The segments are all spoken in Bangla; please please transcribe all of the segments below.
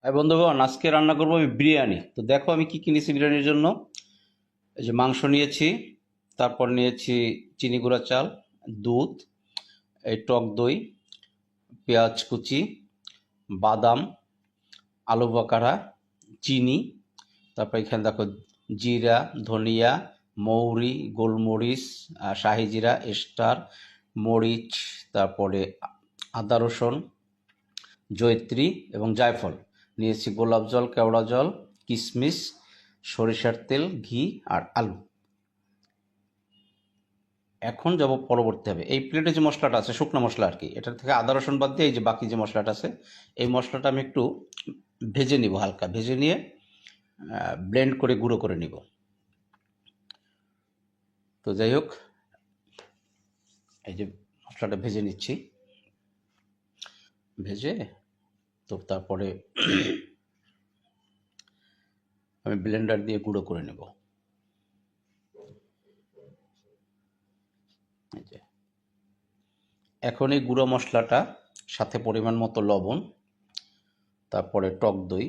বন্ধুগণ, আজকে রান্না করবো আমি বিরিয়ানি। তো দেখো আমি কি কি নিয়েছি বিরিয়ানির জন্য। এই যে মাংস নিয়েছি, তারপর নিয়েছি চিনি গুঁড়া চাল, দুধ, এই টক দই, পেঁয়াজ কুচি, বাদাম, আলু বখরা, চিনি, তারপর এখানে দেখো জিরা, ধনিয়া, মৌরি, গোলমরিচ, শাহি জিরা, স্টার, মরিচ, তারপরে আদা রসুন, জয়িত্রী এবং জায়ফল। নিয়েছি গোলাপ জল, কেওড়া জল, কিশমিশ, সরিষার তেল, ঘি আর আলু। এখন যাব পরবর্তী হবে এই প্লেটে যে মশলাটা আছে, শুকনো মশলা আর কি, এটার থেকে আদা রসুন বাদ দিয়ে এই যে বাকি যে মশলাটা আছে, এই মশলাটা আমি একটু ভেজে নিব, হালকা ভেজে নিয়ে ব্লেন্ড করে গুঁড়ো করে নিব। তো যাই হোক, এই যে মশলাটা ভেজে নিচ্ছি, ভেজে তো তারপরে আমি ব্লেন্ডার দিয়ে গুঁড়ো করে নেব। এই যে এখন এই গুঁড়ো মশলাটা সাথে পরিমাণ মতো লবণ, তারপরে টক দই,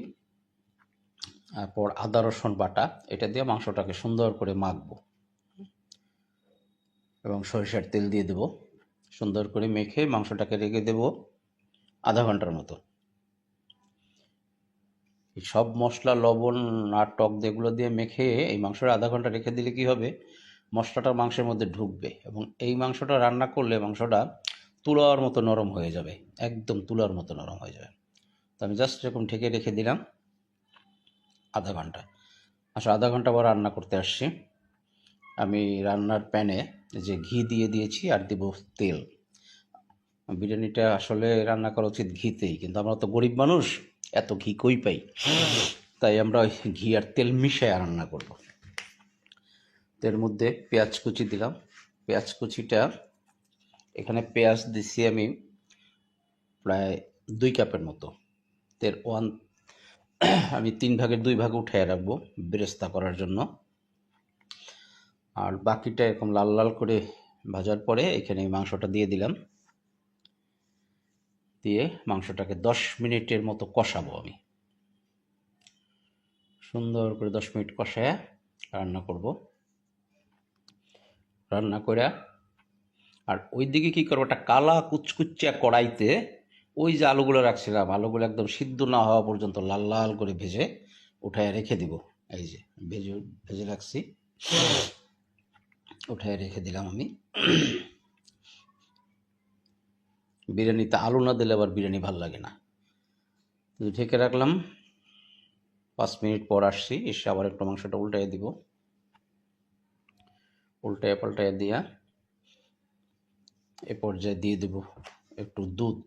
তারপর আদা রসুন বাটা, এটা দিয়ে মাংসটাকে সুন্দর করে মাখবো এবং সরিষার তেল দিয়ে দেব। সুন্দর করে মেখে মাংসটাকে রেখে দেব আধা ঘন্টার মতো। এই সব মশলা, লবণ আর টক যেগুলো দিয়ে মেখে এই মাংসটা আধা ঘন্টা রেখে দিলে কি হবে, মশলাটা মাংসের মধ্যে ঢুকবে এবং এই মাংসটা রান্না করলে মাংসটা তুলার মতো নরম হয়ে যাবে, একদম তুলার মতো নরম হয়ে যাবে। তো আমি জাস্ট এরকম ঢেকে রেখে দিলাম আধা ঘন্টা। আসলে আধা ঘন্টা পর রান্না করতে আসছি। আমি রান্নার প্যানে যে ঘি দিয়ে দিয়েছি আর দেব তেল। বিরিয়ানিটা আসলে রান্না করা উচিত ঘিতেই, কিন্তু আমরা তো গরিব মানুষ, এত ঘি কই পাই, তাই আমরা ওই ঘি আর তেল মিশিয়ে রান্না করব। এর মধ্যে পেঁয়াজ কুচি দিলাম। পেঁয়াজ কুচিটা, এখানে পেঁয়াজ দিছি আমি প্রায় 2 কাপের মতো। তের ওয়ান আমি 3 ভাগের 2 ভাগ উঠায় রাখবো বেরেস্তা করার জন্য। আর বাকিটা এরকম লাল লাল করে ভাজার পরে এখানে মাংসটা দিয়ে দিলাম। দিয়ে মাংসটাকে 10 মিনিটের মতো কষাবো আমি, সুন্দর করে 10 মিনিট কষায় রান্না করব। রান্না করে আর ওই দিকে কী করবো, একটা কালা কুচকুচ্চা কড়াইতে ওই যে আলুগুলো রাখছিলাম, আলুগুলো একদম সিদ্ধ না হওয়া পর্যন্ত লাল লাল করে ভেজে উঠায় রেখে দিব। এই যে ভেজে ভেজে রাখছি, উঠায় রেখে দিলাম আমি। বিরিয়ানিতে আলু না দিলে আবার বিরিয়ানি ভালো লাগে না। ঢেকে রাখলাম। 5 মিনিট পর আসছি, এসে আবার একটু মাংসটা উল্টাইয়ে দিব। উল্টায় পাল্টায় দিয়া এ পর্যায়ে দিয়ে দেব একটু দুধ।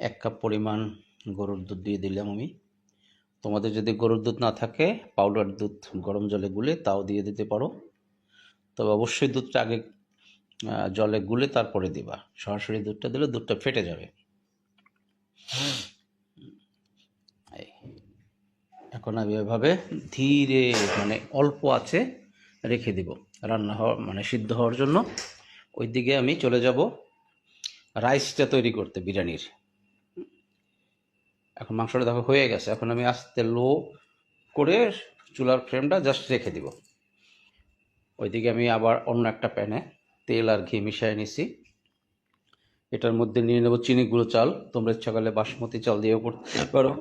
1 কাপ পরিমাণ গরুর দুধ দিয়ে দিলাম আমি। তোমাদের যদি গরুর দুধ না থাকে, পাউডার দুধ গরম জলে গুলে তাও দিয়ে দিতে পারো, তবে অবশ্যই দুধটা আগে জলে গুলে তারপরে দিবা। সরাসরি দুধটা দিলে দুধটা ফেটে যাবে। এখন আমি এভাবে ধীরে, মানে অল্প আছে রেখে দিব রান্না হওয়া, মানে সিদ্ধ হওয়ার জন্য। ওইদিকে আমি চলে যাব রাইসটা তৈরি করতে বিরিয়ানির। এখন মাংসটা দেখো হয়ে গেছে, এখন আমি আস্তে লো করে চুলার ফ্লেমটা জাস্ট রেখে দিব। ওইদিকে আমি আবার অন্য একটা প্যানে তেল আর ঘি মিশিয়ে নিছি। এটার মধ্যে নিয়ে নেব চিনি গুঁড়ো চাল, তোমরা ইচ্ছা করলে বাসমতি চাল দিয়েও করতে পারো।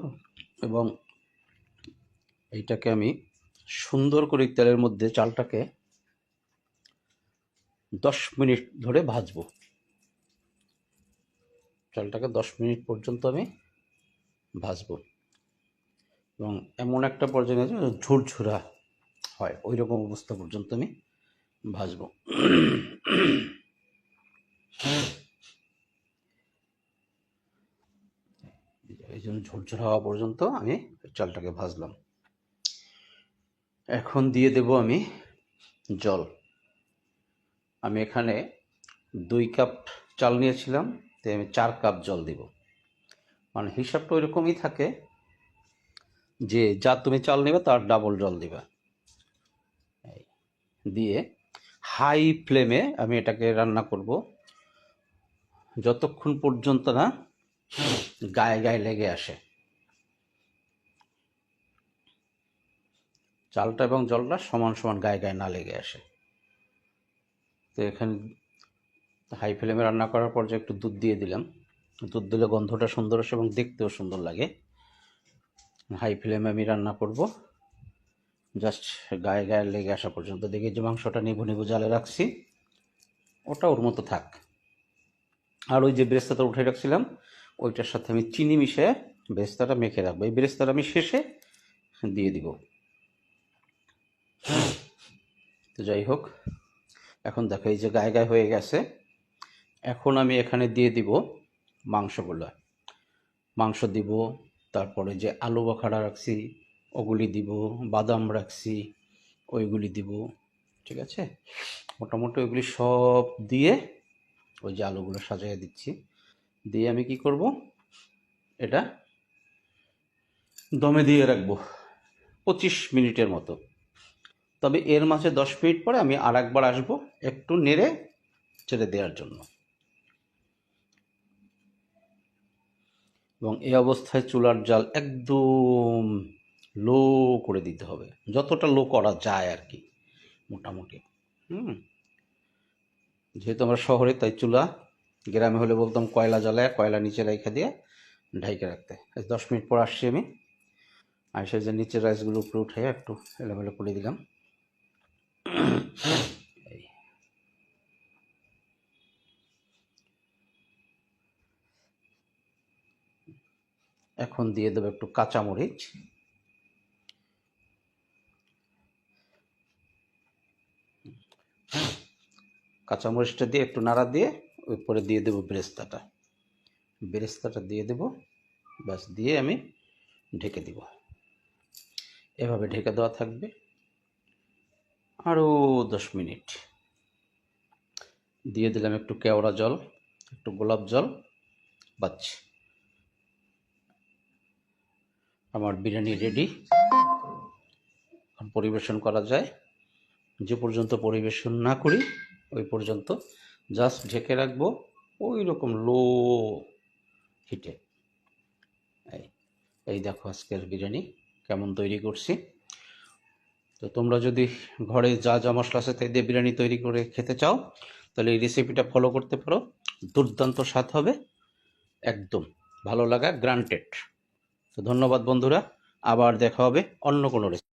এবং এইটাকে আমি সুন্দর করে তেলের মধ্যে চালটাকে 10 মিনিট ধরে ভাজবো। চালটাকে 10 মিনিট পর্যন্ত আমি ভাজবো এবং এমন একটা পর্যায়ে ঝুরঝুরা হয় ওই রকম অবস্থা পর্যন্ত আমি ভাজবো। এই জন্য ঝুরঝুরা হওয়া পর্যন্ত আমি চালটাকে ভাজলাম। এখন দিয়ে দেব আমি জল। আমি এখানে 2 কাপ চাল নিয়েছিলাম, তাই আমি 4 কাপ জল দিব। মানে হিসাবটা ওই রকমই থাকে যে যা তুমি চাল নেবে তার ডাবল জল দিবা। দিয়ে হাই ফ্লেমে আমি এটাকে রান্না করব যতক্ষণ পর্যন্ত না গায়ে গায়ে লেগে আসে, চালটা এবং জলটা সমান সমান গায়ে গায়ে না লেগে আসে। তো এখানে হাই ফ্লেমে রান্না করার পর যে একটু দুধ দিয়ে দিলাম, দুধ দিলে গন্ধটা সুন্দর আসে এবং দেখতেও সুন্দর লাগে। হাই ফ্লেমে আমি রান্না করব জাস্ট গায়ে গায়ে লেগে আসা পর্যন্ত। দেখি যে মাংসটা নিভু নিভু জালে রাখছি, ওটা ওর মতো থাক। আর ওই যে বেরেস্তাটা উঠে রাখছিলাম, ওইটার সাথে আমি চিনি মিশিয়ে বেরেস্তাটা মেখে রাখবো। এই বেরেস্তাটা আমি শেষে দিয়ে দিব। তো যাই হোক, এখন দেখো এই যে গায়ে গায়ে হয়ে গেছে। এখন আমি এখানে দিয়ে দিব মাংসগুলো। মাংস দিব, তারপরে যে আলু বখারা রাখছি ওগুলি দিব, বাদাম রাখছি ওইগুলি দিব, ঠিক আছে। মোটামুটি ওইগুলি সব দিয়ে ওই যে আলুগুলো সাজিয়ে দিচ্ছি, দিয়ে আমি কি করব, এটা দমে দিয়ে রাখবো 25 মিনিটের মতো। তবে এর মাঝে 10 মিনিট পরে আমি আর একবার আসবো একটু নেড়ে ছেড়ে দেওয়ার জন্য। এবং এই অবস্থায় চুলার জাল একদম লো করে দিতে হবে, যতটা লো করা যায় আর কি, মোটামুটি। যেহেতু আমরা শহরে, তাই চুলা, গ্রামে হলে বলতাম কয়লা জ্বালায় কয়লা নিচে রেখে দিয়ে ঢাইকে রাখতে। 10 মিনিট পর আসছি আমি, আসে যে নিচের রাইসগুলো উপরে উঠে একটু এলোমেলো করে দিলাম। এখন দিয়ে দেবো একটু কাঁচামরিচ, কাঁচামরিচটা দিয়ে একটু নাড়া দিয়ে উপরে দিয়ে দেবো বেরেস্তাটা, বেরেস্তাটা দিয়ে দেবো, ব্যাস দিয়ে আমি ঢেকে দিব। এভাবে ঢেকে দেওয়া থাকবে আরও 10 মিনিট। দিয়ে দিলাম একটু কেওড়া জল, একটু গোলাপ জল, বাস আমার বিরিয়ানি রেডি। পরিবেশন করা যায়। যে পর্যন্ত পরিবেশন না করি ওই পর্যন্ত জাস্ট ঢেকে রাখবো ওই রকম লো হিটে। এই দেখো আজকের বিরিয়ানি কেমন তৈরি করছি। তো তোমরা যদি ঘরে যা যা মশলা আছে তাই দিয়ে বিরিয়ানি তৈরি করে খেতে চাও, তাহলে এই রেসিপিটা ফলো করতে পারো। দুর্দান্ত স্বাদ হবে, একদম ভালো লাগা গ্রান্টেড। তো ধন্যবাদ বন্ধুরা, আবার দেখা হবে অন্য কোনো রেসিপি।